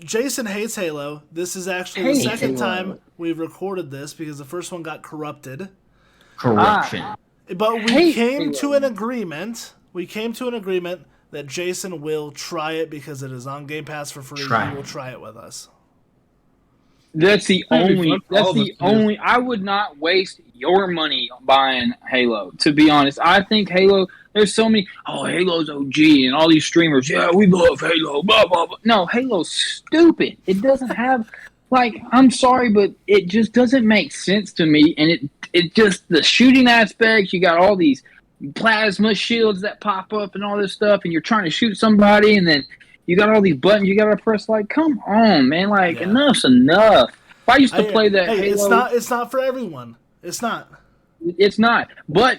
Jason hates Halo. This is actually the second time we've recorded this because the first one got corrupted. Corruption. But we came to an agreement. We came to an agreement that Jason will try it because it is on Game Pass for free. He will try it with us. That's the only. I would not waste your money buying Halo. To be honest, I think Halo. There's so many. Oh, Halo's OG and all these streamers. Yeah, we love Halo. Blah blah blah. No, Halo's stupid. It doesn't have. Like, I'm sorry, but it just doesn't make sense to me. And it just the shooting aspects. You got all these plasma shields that pop up and all this stuff, and you're trying to shoot somebody, and then you got all these buttons you gotta press. Like, come on, man! Like, enough's enough. If I used to play that Halo, it's not for everyone. It's not. It's not. But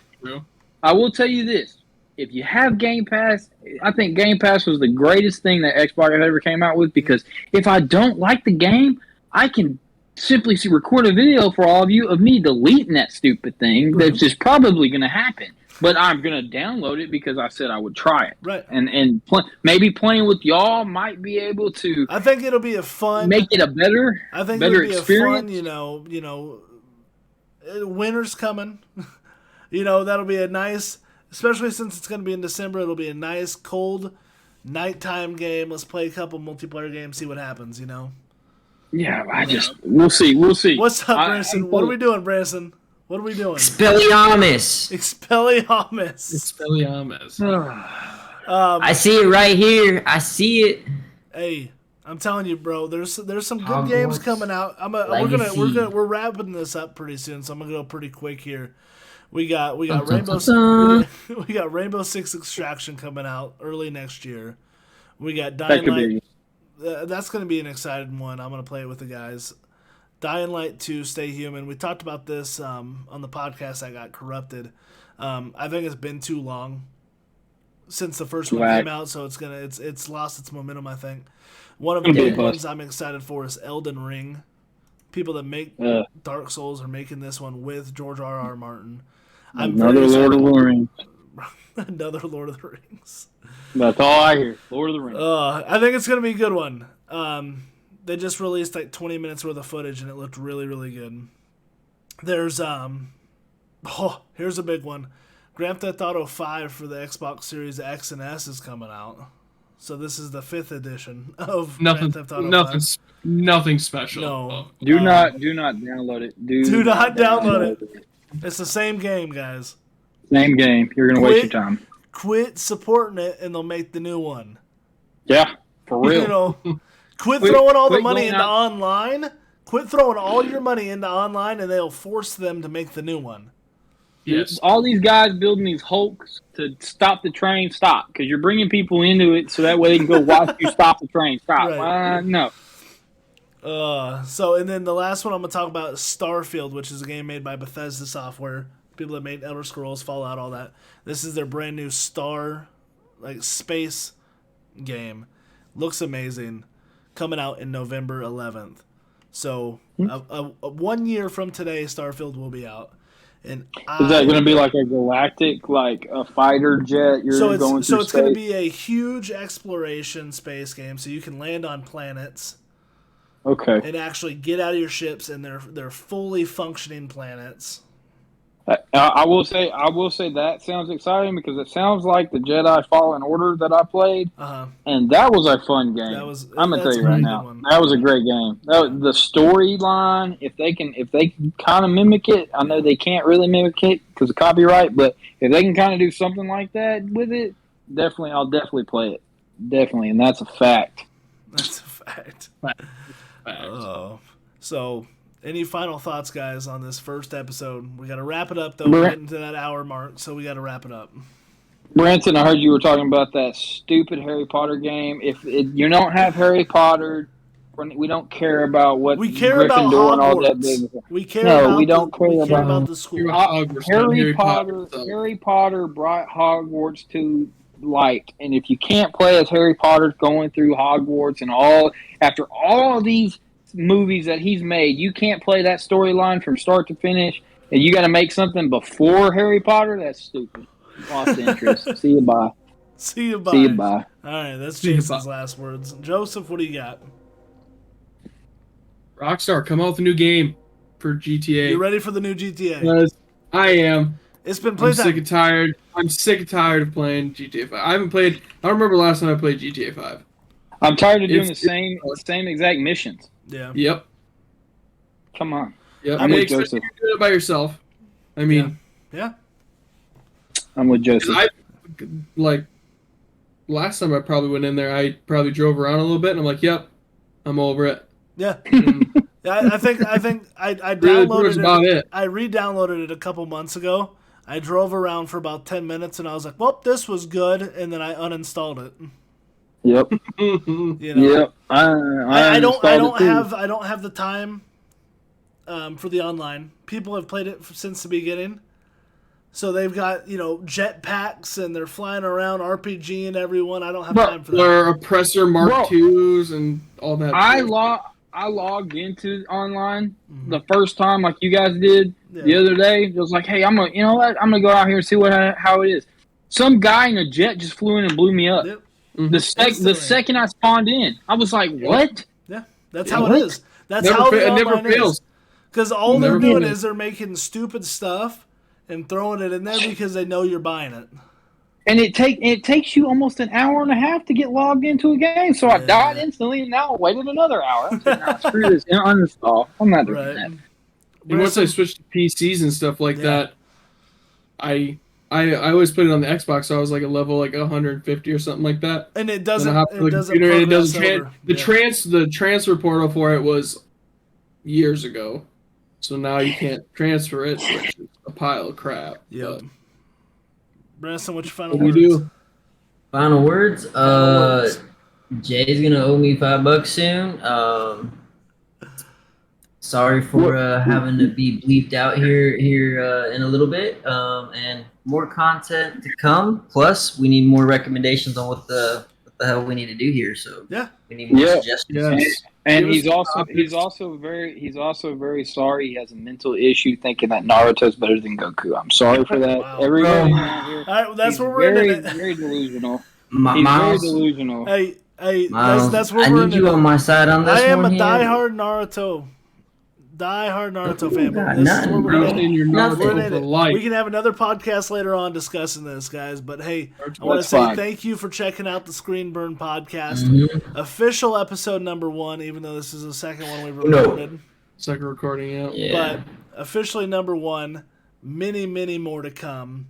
I will tell you this: if you have Game Pass, I think Game Pass was the greatest thing that Xbox ever came out with. Because if I don't like the game, I can simply record a video for all of you of me deleting that stupid thing. That's just probably going to happen. But I'm going to download it because I said I would try it. Right. And maybe playing with y'all might be able to. I think it'll be a fun. Make it a better. I think better it'll be experience. a fun. Winter's coming. That'll be a nice, especially since it's going to be in December. It'll be a nice cold nighttime game. Let's play a couple multiplayer games. See what happens. Yeah, we'll see. What's up, Bransten? What are we doing, Bransten? What are we doing? Expelliarmus. I see it right here. I see it. Hey, I'm telling you, bro. There's some good games coming out. We're wrapping this up pretty soon, so I'm gonna go pretty quick here. We got Rainbow Six Extraction coming out early next year. We got Dying Light. That's gonna be an exciting one. I'm gonna play it with the guys. Dying Light 2, Stay Human. We talked about this on the podcast that got corrupted. I think it's been too long since the first one came out, so it's lost its momentum, I think. One of the big ones I'm excited for is Elden Ring. People that make Dark Souls are making this one with George R.R. Martin. Another Lord of the Rings. Another Lord of the Rings. That's all I hear. Lord of the Rings. I think it's going to be a good one. They just released like 20 minutes worth of footage, and it looked really, really good. There's here's a big one. Grand Theft Auto 5 for the Xbox Series X and S is coming out. So this is the 5th edition of Grand Theft Auto 5. Nothing special. No. Do not download it. Do not download it. It's the same game, guys. Same game. You're going to waste your time. Quit supporting it, and they'll make the new one. Yeah, for real. Quit throwing all the money into online. Quit throwing all your money into online, and they'll force them to make the new one. Yes. All these guys building these hulks to stop the train, stop. Because you're bringing people into it so that way they can go watch you stop the train, stop. Right. No. And then the last one I'm going to talk about is Starfield, which is a game made by Bethesda Software. People that made Elder Scrolls, Fallout, all that. This is their brand new space game. Looks amazing. Coming out in November 11th. So 1 year from today, Starfield will be out. And is that going to be like a galactic, like a fighter jet? So it's going to be a huge exploration space game. So you can land on planets. Okay. And actually get out of your ships, and they're fully functioning planets. I will say that sounds exciting because it sounds like the Jedi Fallen Order that I played, and that was a fun game. I'm gonna tell you right now, that was a great game. The storyline, if they can kind of mimic it, I know they can't really mimic it because of copyright, but if they can kind of do something like that with it, I'll definitely play it, definitely, and that's a fact. That's a fact. So, any final thoughts, guys, on this first episode? We got to wrap it up, though. We're getting to that hour mark, so we got to wrap it up. Bransten, I heard you were talking about that stupid Harry Potter game. If you don't have Harry Potter, we don't care about what we care Gryffindor about Hogwarts. And all that business. We care about the school. Harry Potter brought Hogwarts to light, and if you can't play as Harry Potter going through Hogwarts and after all these movies that he's made, you can't play that storyline from start to finish, and you got to make something before Harry Potter. That's stupid. Lost interest. See you bye. See you bye. See you bye. All right, that's Jason's last words. Joseph, what do you got? Rockstar, come out with a new game for GTA. You ready for the new GTA? Yes, I am. It's been playtime. I'm sick and tired of playing GTA 5. I don't remember last time I played GTA 5. I'm tired of doing the same exact missions. Yeah. Yep. Come on. Yep. I'm with Joseph. You do it by yourself. I mean. Yeah. I'm with Joseph. Last time I probably went in there, I probably drove around a little bit, and I'm like, yep, I'm over it. Yeah. I think I downloaded it. I re-downloaded it a couple months ago. I drove around for about 10 minutes, and I was like, well, this was good, and then I uninstalled it. Yep. Yep. I don't have the time for the online. People have played it since the beginning, so they've got jet packs and they're flying around RPGing everyone. I don't have time for that. There are oppressor Mark IIs and all that. I logged into online the first time, like you guys did the other day. It was like, hey, I'm gonna go out here and see how it is. Some guy in a jet just flew in and blew me up. Yep. The second I spawned in, I was like, "What?" Yeah, that's how it is. That's how the online is. Because all they're doing is they're making stupid stuff and throwing it in there because they know you're buying it. And it takes you almost an hour and a half to get logged into a game. So I died instantly, and now I waited another hour. I said, nah, screw this, uninstall. I'm not doing that. And once I switched to PCs and stuff like that, I always put it on the Xbox, so I was like a level 150 or something like that. And it doesn't. The transfer portal for it was years ago, so now you can't transfer it, which is a pile of crap. Yep. Bransten, what's your final words? Final words? Jay's gonna owe me $5 soon. Sorry for having to be bleeped out here in a little bit. And more content to come. Plus, we need more recommendations on what the hell we need to do here. So we need more suggestions. Yes. And he's also very sorry. He has a mental issue thinking that Naruto's better than Goku. I'm sorry for that. Wow. Everybody around here. All right, that's where we're in it. Very delusional. He's very delusional. Hey, Miles, that's where I we're need you on my side on this. I am one a diehard Naruto fanboy. This is where we're in. We can have another podcast later on discussing this, guys. But hey, I want to say thank you for checking out the Screen Burn podcast. Mm-hmm. Official episode number 1, even though this is the second one we've recorded. Second recording, yeah. But officially number 1. Many more to come.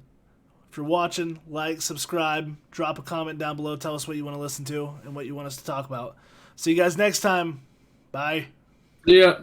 If you're watching, like, subscribe, drop a comment down below. Tell us what you want to listen to and what you want us to talk about. See you guys next time. Bye. Yeah.